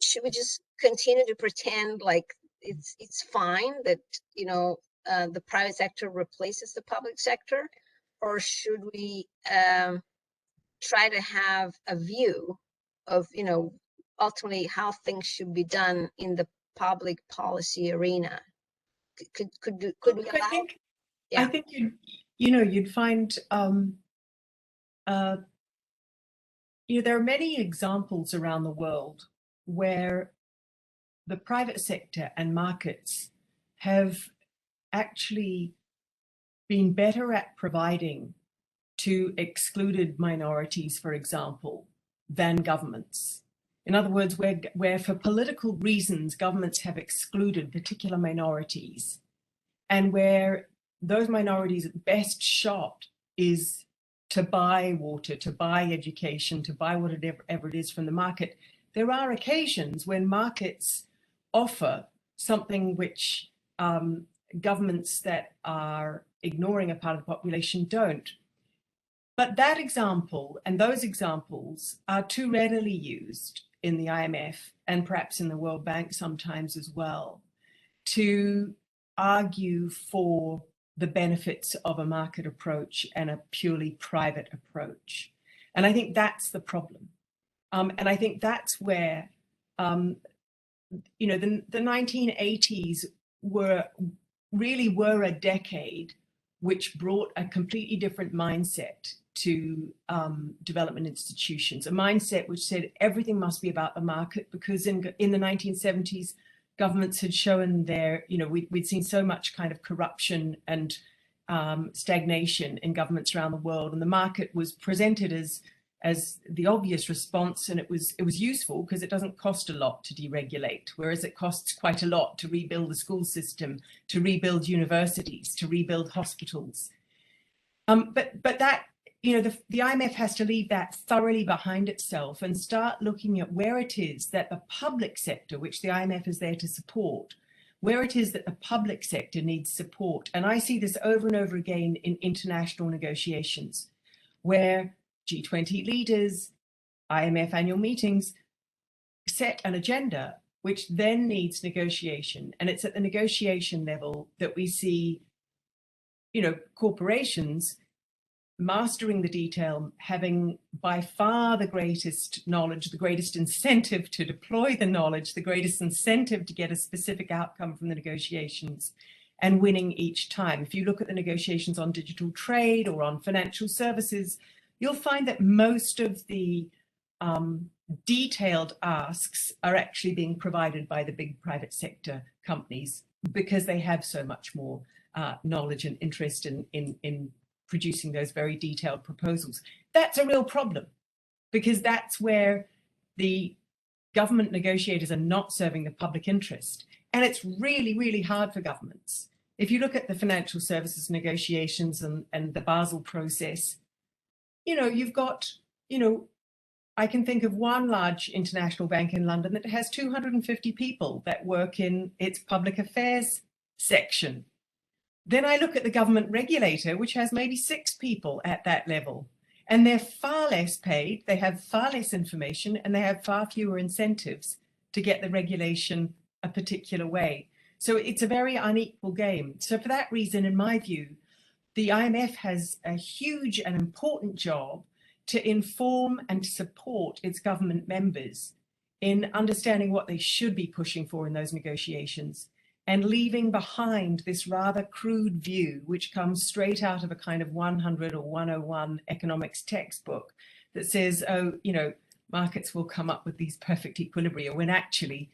should we just continue to pretend like it's fine that, the private sector replaces the public sector? Or should we try to have a view of, ultimately how things should be done in the public policy arena? Could we allow? I think you'd find there are many examples around the world where the private sector and markets have actually been better at providing to excluded minorities, for example, than governments. In other words, where for political reasons, governments have excluded particular minorities, and where those minorities' best shot is to buy water, to buy education, to buy whatever it is from the market. There are occasions when markets offer something which governments that are ignoring a part of the population don't. But that example and those examples are too readily used in the IMF and perhaps in the World Bank sometimes as well to argue for the benefits of a market approach and a purely private approach. And I think that's the problem. And I think that's where, the 1980s were a decade which brought a completely different mindset to development institutions, a mindset which said everything must be about the market, because in the 1970s, governments had shown we'd seen so much kind of corruption and stagnation in governments around the world, and the market was presented as the obvious response, and it was useful because it doesn't cost a lot to deregulate, whereas it costs quite a lot to rebuild the school system, to rebuild universities, to rebuild hospitals. But that, the IMF has to leave that thoroughly behind itself and start looking at where it is that the public sector, which the IMF is there to support, where it is that the public sector needs support. And I see this over and over again in international negotiations, where G20 leaders, IMF annual meetings set an agenda which then needs negotiation. And it's at the negotiation level that we see, corporations mastering the detail, having by far the greatest knowledge, the greatest incentive to deploy the knowledge, the greatest incentive to get a specific outcome from the negotiations, and winning each time. If you look at the negotiations on digital trade or on financial services, you'll find that most of the detailed asks are actually being provided by the big private sector companies, because they have so much more knowledge and interest in producing those very detailed proposals. That's a real problem, because that's where the government negotiators are not serving the public interest. And it's really, really hard for governments. If you look at the financial services negotiations and the Basel process, you've got, I can think of one large international bank in London that has 250 people that work in its public affairs section. Then I look at the government regulator, which has maybe 6 people at that level, and they're far less paid, they have far less information, and they have far fewer incentives to get the regulation a particular way. So it's a very unequal game. So for that reason, in my view, the IMF has a huge and important job to inform and support its government members in understanding what they should be pushing for in those negotiations, and leaving behind this rather crude view, which comes straight out of a kind of 100 or 101 economics textbook that says, markets will come up with these perfect equilibria, when actually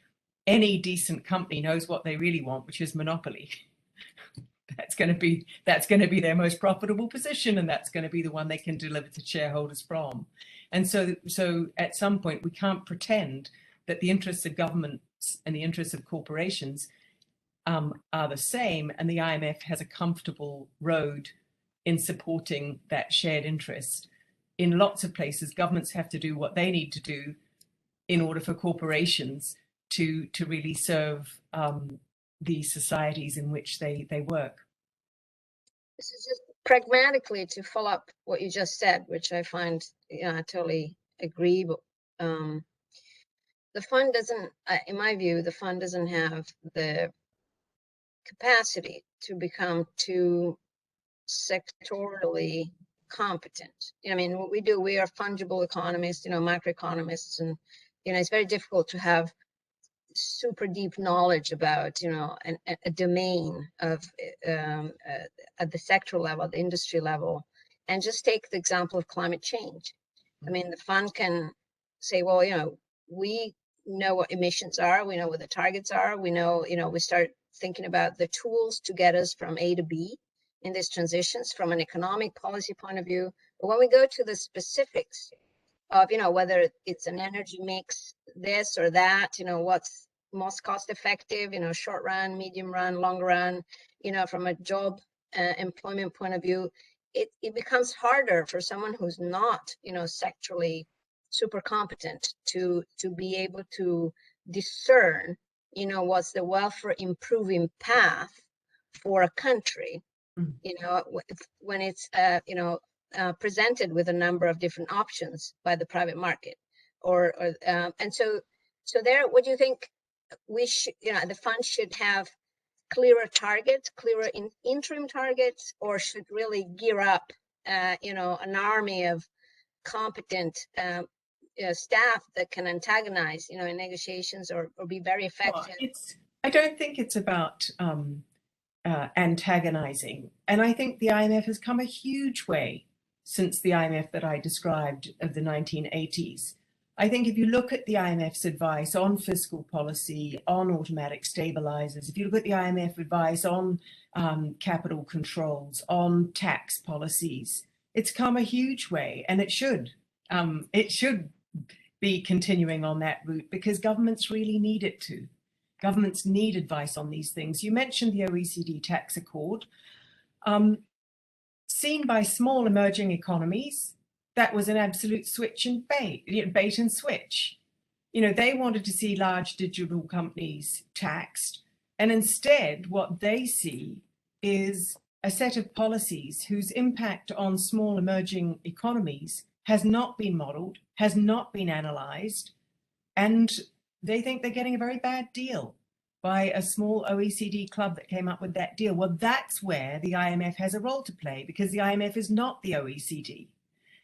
any decent company knows what they really want, which is monopoly. That's going to be their most profitable position, and that's going to be the one they can deliver to shareholders from. And so at some point, we can't pretend that the interests of governments and the interests of corporations are the same, and the IMF has a comfortable road in supporting that shared interest. In lots of places, governments have to do what they need to do in order for corporations to really serve the societies in which they work. This is just pragmatically to follow up what you just said, which I find, I totally agree. But the fund doesn't, in my view, the fund doesn't have the capacity to become too sectorally competent. I mean, what we do, we are fungible economists, macroeconomists, and it's very difficult to have super deep knowledge about a domain of at the sector level, the industry level. And just take the example of climate change. I mean, the fund can say, well, we know what emissions are, we know what the targets are, we know, we start thinking about the tools to get us from A to B in these transitions from an economic policy point of view. But when we go to the specifics of, whether it's an energy mix, this or that, what's most cost effective, short run, medium run, long run, from a job employment point of view, it becomes harder for someone who's not, sectorally super competent to be able to discern, what's the welfare improving path for a country, when it's, presented with a number of different options by the private market, and so there, what do you think we should, the fund should have clearer targets, clearer interim targets, or should really gear up, an army of competent staff that can antagonize, in negotiations or be very effective? Well, I don't think it's about antagonizing. And I think the IMF has come a huge way since the IMF that I described of the 1980s. I think if you look at the IMF's advice on fiscal policy, on automatic stabilizers, if you look at the IMF advice on capital controls, on tax policies, it's come a huge way, and it should be continuing on that route because governments really need it to. Governments need advice on these things. You mentioned the OECD tax accord. Seen by small emerging economies, that was an absolute switch and bait and switch. They wanted to see large digital companies taxed, and instead what they see is a set of policies whose impact on small emerging economies has not been modeled, has not been analyzed, and they think they're getting a very bad deal by a small OECD club that came up with that deal. Well, that's where the IMF has a role to play, because the IMF is not the OECD.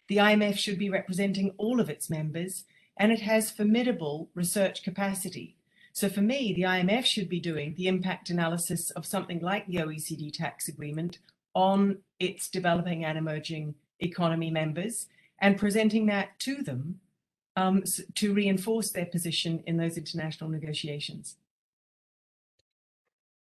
The IMF should be representing all of its members, and it has formidable research capacity. So for me, the IMF should be doing the impact analysis of something like the OECD tax agreement on its developing and emerging economy members and presenting that to them to reinforce their position in those international negotiations.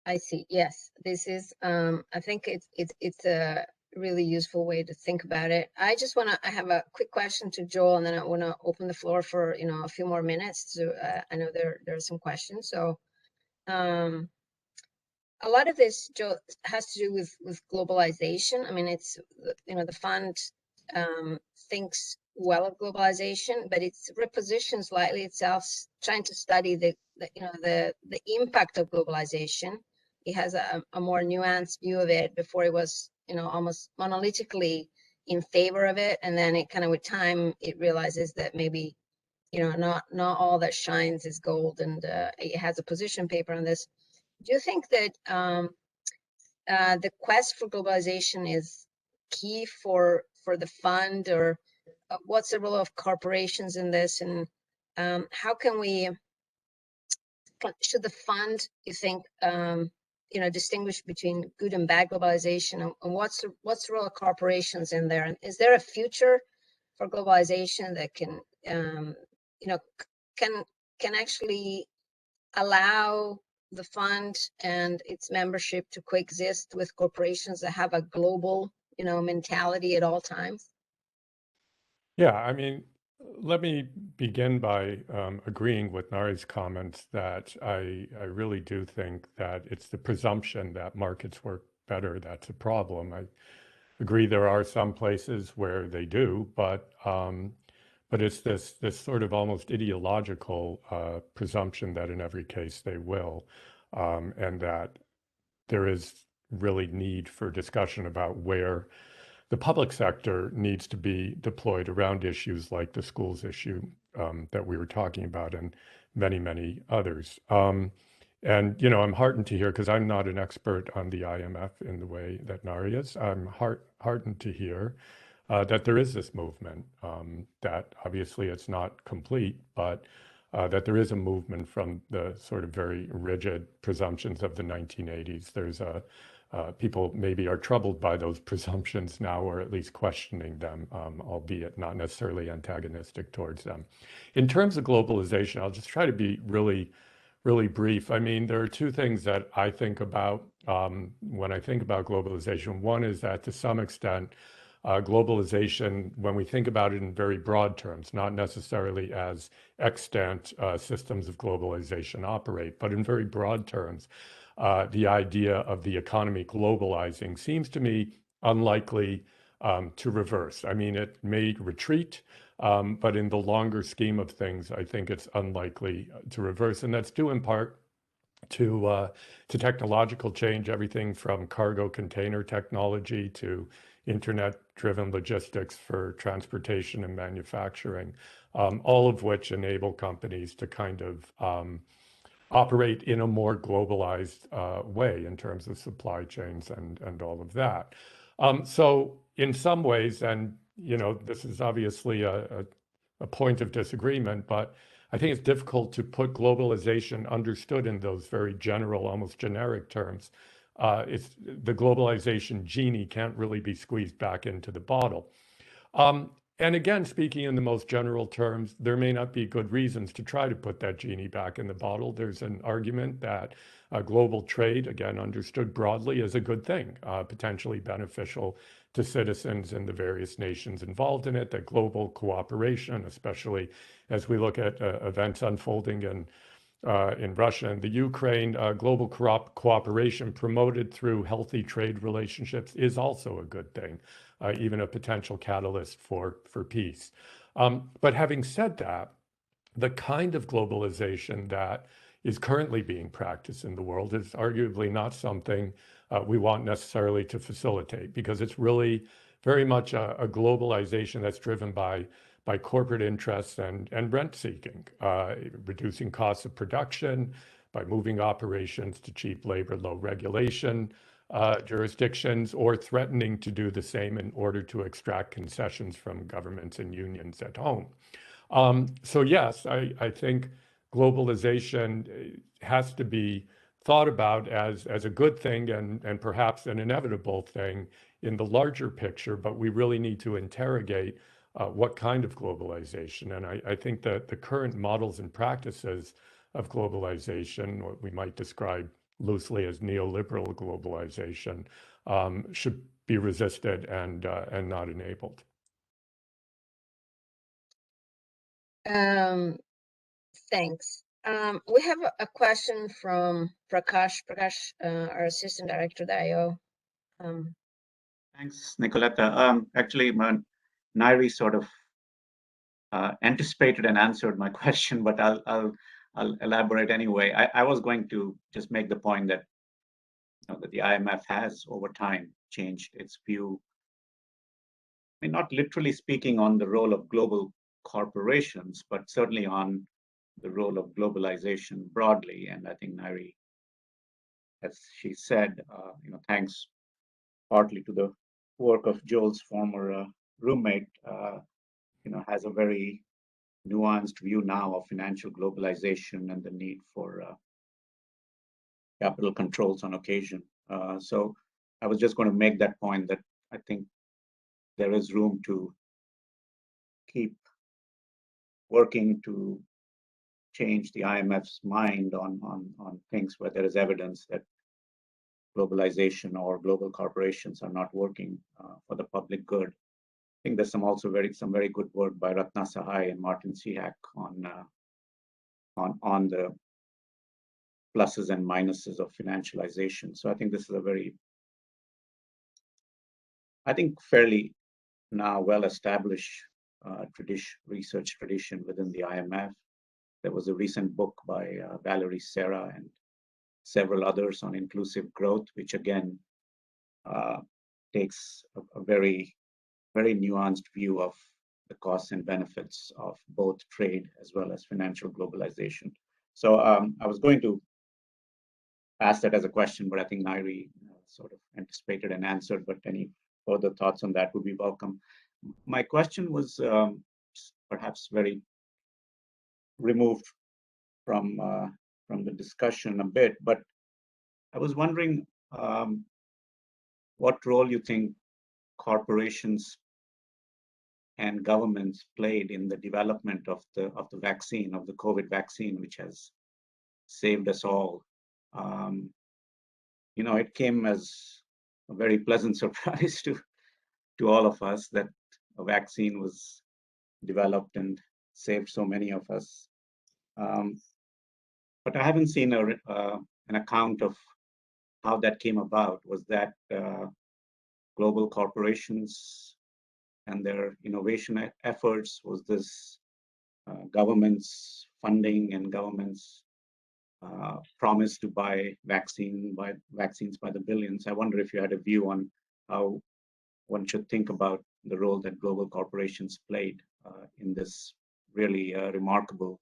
I see. Yes, this is. I think it's a really useful way to think about it. I have a quick question to Joel, and then I want to open the floor for a few more minutes. So I know there are some questions. So a lot of this, Joel, has to do with globalization. I mean, it's the fund thinks well of globalization, but it's repositioned slightly itself, trying to study the impact of globalization. It has a more nuanced view of it. Before it was, almost monolithically in favor of it, and then it kind of with time it realizes that maybe, not all that shines is gold, and it has a position paper on this. Do you think that the quest for globalization is key for the fund, or what's the role of corporations in this, and how can we? Should the fund, you think, distinguish between good and bad globalization, and what's the role of corporations in there? And is there a future for globalization that can, can actually allow the fund and its membership to coexist with corporations that have a global, mentality at all times? Yeah, I mean, let me begin by agreeing with Nari's comments that I really do think that it's the presumption that markets work better that's a problem. I agree there are some places where they do, but but it's this sort of almost ideological presumption that in every case they will, and that there is really need for discussion about where the public sector needs to be deployed around issues like the schools issue that we were talking about, and many, many others. And, I'm heartened to hear, because I'm not an expert on the IMF in the way that Ngaire is, I'm heartened to hear that there is this movement, that obviously it's not complete, but that there is a movement from the sort of very rigid presumptions of the 1980s. There's people maybe are troubled by those presumptions now, or at least questioning them, albeit not necessarily antagonistic towards them. In terms of globalization, I'll just try to be really brief. I mean, there are two things that I think about when I think about globalization. One is that to some extent, globalization, when we think about it in very broad terms, not necessarily as extant systems of globalization operate, but in very broad terms, the idea of the economy globalizing seems to me unlikely to reverse. I mean, it may retreat, but in the longer scheme of things, I think it's unlikely to reverse. And that's due in part to technological change, everything from cargo container technology to internet-driven logistics for transportation and manufacturing, all of which enable companies to kind of operate in a more globalized way in terms of supply chains and all of that. So in some ways, and this is obviously a point of disagreement, but I think it's difficult to put globalization understood in those very general, almost generic terms. It's the globalization genie can't really be squeezed back into the bottle. And again, speaking in the most general terms, there may not be good reasons to try to put that genie back in the bottle. There's an argument that global trade, again, understood broadly, is a good thing, potentially beneficial to citizens in the various nations involved in it, that global cooperation, especially as we look at events unfolding in Russia and the Ukraine, global cooperation promoted through healthy trade relationships is also a good thing, even a potential catalyst for peace. But having said that, the kind of globalization that is currently being practiced in the world is arguably not something we want necessarily to facilitate, because it's really very much a globalization that's driven by corporate interests and rent seeking, reducing costs of production by moving operations to cheap labor, low regulation jurisdictions, or threatening to do the same in order to extract concessions from governments and unions at home. So yes, I think globalization has to be thought about as a good thing and perhaps an inevitable thing in the larger picture, but we really need to interrogate what kind of globalization. And I think that the current models and practices of globalization, what we might describe loosely as neoliberal globalization, should be resisted and not enabled. Thanks. We have a question from Prakash, our Assistant Director at the IEO. Thanks, Nicoletta. Actually, Ngaire sort of anticipated and answered my question, but I'll elaborate anyway. I was going to just make the point that that the IMF has over time changed its view. I mean, not literally speaking on the role of global corporations, but certainly on the role of globalization broadly. And I think Ngaire, as she said, thanks partly to the work of Joel's former roommate, has a very nuanced view now of financial globalization and the need for capital controls on occasion. So I was just going to make that point that I think there is room to keep working to change the IMF's mind on things where there is evidence that globalization or global corporations are not working for the public good. I think there's some very good work by Ratna Sahai and Martin Sihak on the pluses and minuses of financialization. So I think this is a very, fairly now well-established research tradition within the IMF. There was a recent book by Valerie Serra and several others on inclusive growth, which again takes a very, very nuanced view of the costs and benefits of both trade as well as financial globalization. So I was going to ask that as a question, but I think Ngaire sort of anticipated and answered, but any further thoughts on that would be welcome. My question was perhaps very removed from the discussion a bit, but I was wondering what role you think corporations and governments played in the development of the vaccine, of the COVID vaccine, which has saved us all. You know, it came as a very pleasant surprise to all of us that a vaccine was developed and saved so many of us. But I haven't seen an account of how that came about. Was that global corporations and their innovation efforts? Was this government's funding and government's promise to buy vaccines by the billions? I wonder if you had a view on how one should think about the role that global corporations played in this really remarkable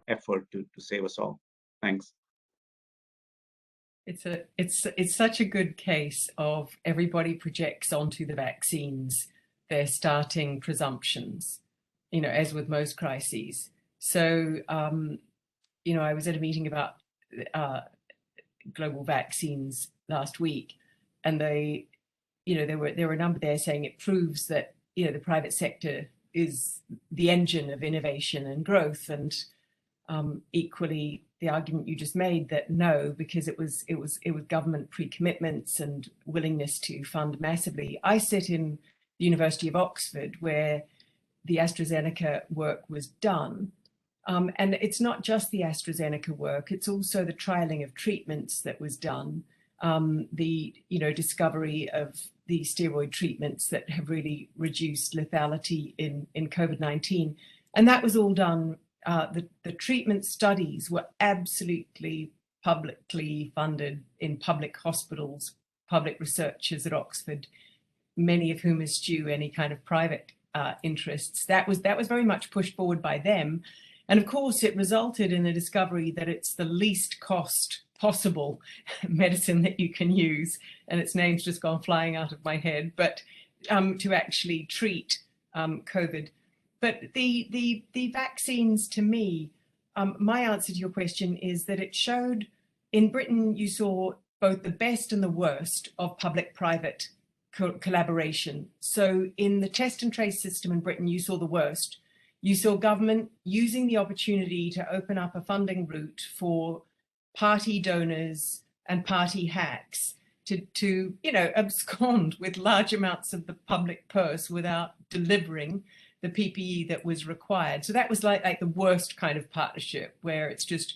effort to save us all. Thanks. It's such a good case of everybody projects onto the vaccines their starting presumptions, you know, as with most crises. So, you know, I was at a meeting about global vaccines last week, and they, you know, there were a number there saying it proves that, you know, the private sector is the engine of innovation and growth, and equally the argument you just made that no, because it was government pre-commitments and willingness to fund massively. I sit in the University of Oxford, where the AstraZeneca work was done. And it's not just the AstraZeneca work, it's also the trialing of treatments that was done, the, you know, discovery of the steroid treatments that have really reduced lethality in COVID-19. And that was all done. The treatment studies were absolutely publicly funded in public hospitals, public researchers at Oxford, many of whom eschew any kind of private interests. That was very much pushed forward by them. And of course, it resulted in a discovery that it's the least cost possible medicine that you can use. And its name's just gone flying out of my head, but to actually treat COVID. But the vaccines, to me, my answer to your question is that it showed, in Britain, you saw both the best and the worst of public-private collaboration. So in the test and trace system in Britain, you saw the worst. You saw government using the opportunity to open up a funding route for party donors and party hacks to you know, abscond with large amounts of the public purse without delivering the PPE that was required. So that was like the worst kind of partnership, where it's just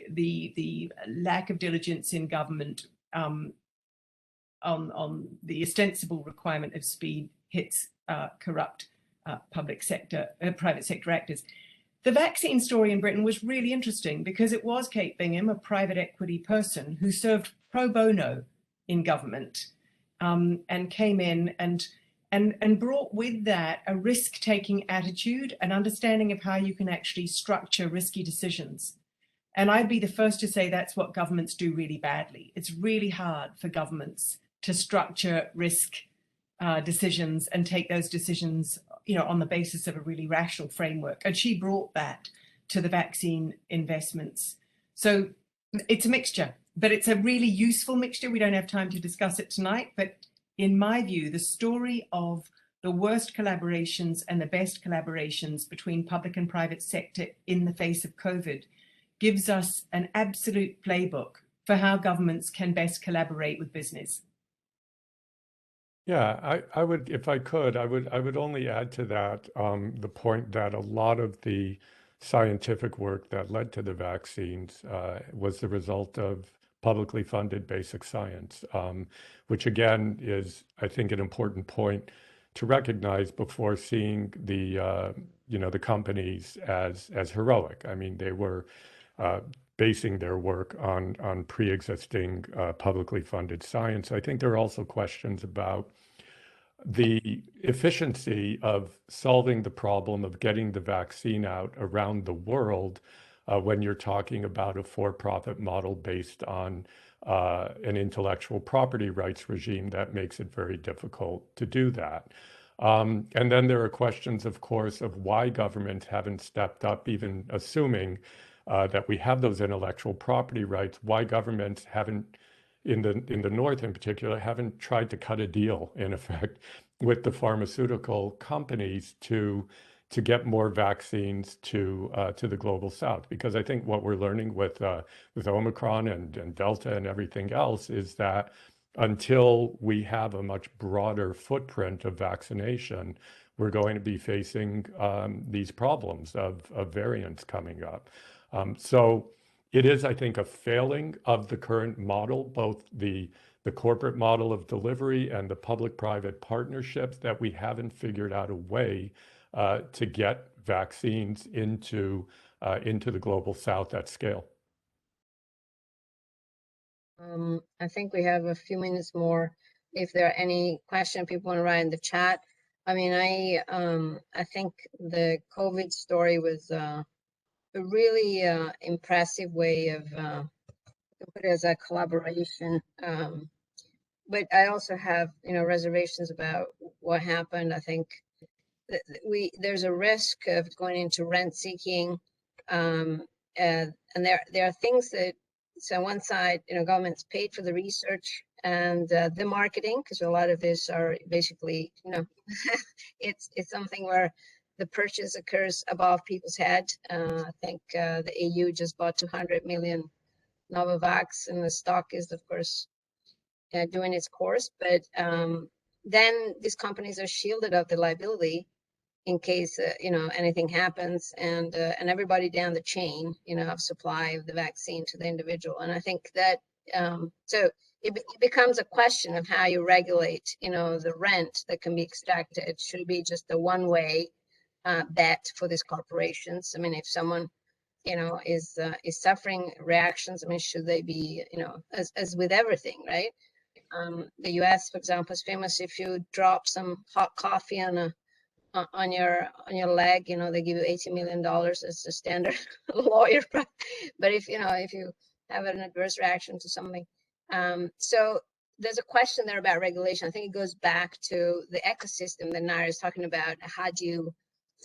the lack of diligence in government on the ostensible requirement of speed hits corrupt private sector actors. The vaccine story in Britain was really interesting because it was Kate Bingham, a private equity person who served pro bono in government, and came in and brought with that a risk-taking attitude, an understanding of how you can actually structure risky decisions. And I'd be the first to say that's what governments do really badly. It's really hard for governments to structure risk decisions and take those decisions, you know, on the basis of a really rational framework. And she brought that to the vaccine investments. So it's a mixture, but it's a really useful mixture. We don't have time to discuss it tonight, but in my view, the story of the worst collaborations and the best collaborations between public and private sector in the face of COVID gives us an absolute playbook for how governments can best collaborate with business. Yeah, I would, if I could, I would only add to that the point that a lot of the scientific work that led to the vaccines was the result of publicly funded basic science, which again is, I think, an important point to recognize before seeing the the companies as heroic. I mean, they were basing their work on pre-existing publicly funded science. I think there are also questions about the efficiency of solving the problem of getting the vaccine out around the world when you're talking about a for-profit model based on an intellectual property rights regime that makes it very difficult to do that. And then there are questions, of course, of why governments haven't stepped up, even assuming that we have those intellectual property rights, why governments haven't, in the North in particular, haven't tried to cut a deal, in effect, with the pharmaceutical companies to get more vaccines to the global South. Because I think what we're learning with Omicron and Delta and everything else is that until we have a much broader footprint of vaccination, we're going to be facing these problems of variants coming up. So it is, I think, a failing of the current model, both the corporate model of delivery and the public-private partnerships, that we haven't figured out a way to get vaccines into the global South at scale. I think we have a few minutes more. If there are any questions people want to write in the chat. I mean, I think the COVID story was a really impressive way of put it as a collaboration. But I also have, reservations about what happened. I think that there's a risk of going into rent seeking, and there are things that, so on one side, governments paid for the research and the marketing, because a lot of this are basically, it's something where the purchase occurs above people's head. I think the EU just bought 200 million Novavax, and the stock is, of course, doing its course. But then these companies are shielded of the liability in case anything happens, and everybody down the chain, of supply of the vaccine to the individual. And I think that so it becomes a question of how you regulate, the rent that can be extracted. Should it be just a one-way bet for these corporations? I mean, if someone is suffering reactions, I mean, should they be, as with everything, right? The US, for example, is famous if you drop some hot coffee on your leg, they give you $80 million as a standard lawyer. But if you have an adverse reaction to something, so there's a question there about regulation. I think it goes back to the ecosystem that Ngaire is talking about. How do you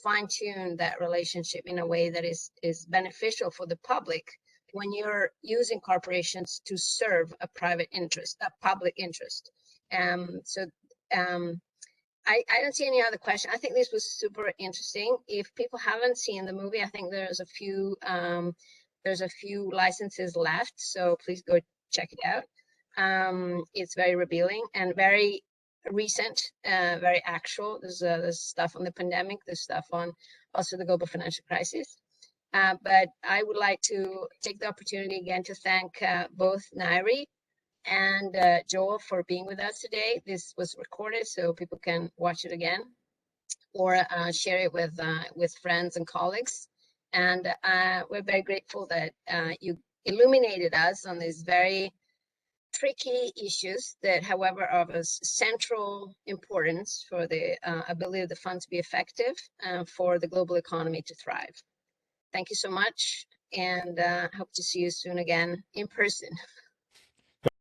fine-tune that relationship in a way that is beneficial for the public when you're using corporations to serve a private interest, a public interest? I don't see any other question. I think this was super interesting. If people haven't seen the movie, I think there's a few licenses left, so please go check it out. It's very revealing and very recent, very actual. There's stuff on the pandemic, there's stuff on also the global financial crisis. But I would like to take the opportunity again to thank both Ngaire and Joel for being with us today. This was recorded so people can watch it again or share it with friends and colleagues. And we're very grateful that you illuminated us on these very tricky issues that, however, are of central importance for the ability of the fund to be effective for the global economy to thrive. Thank you so much, and hope to see you soon again in person.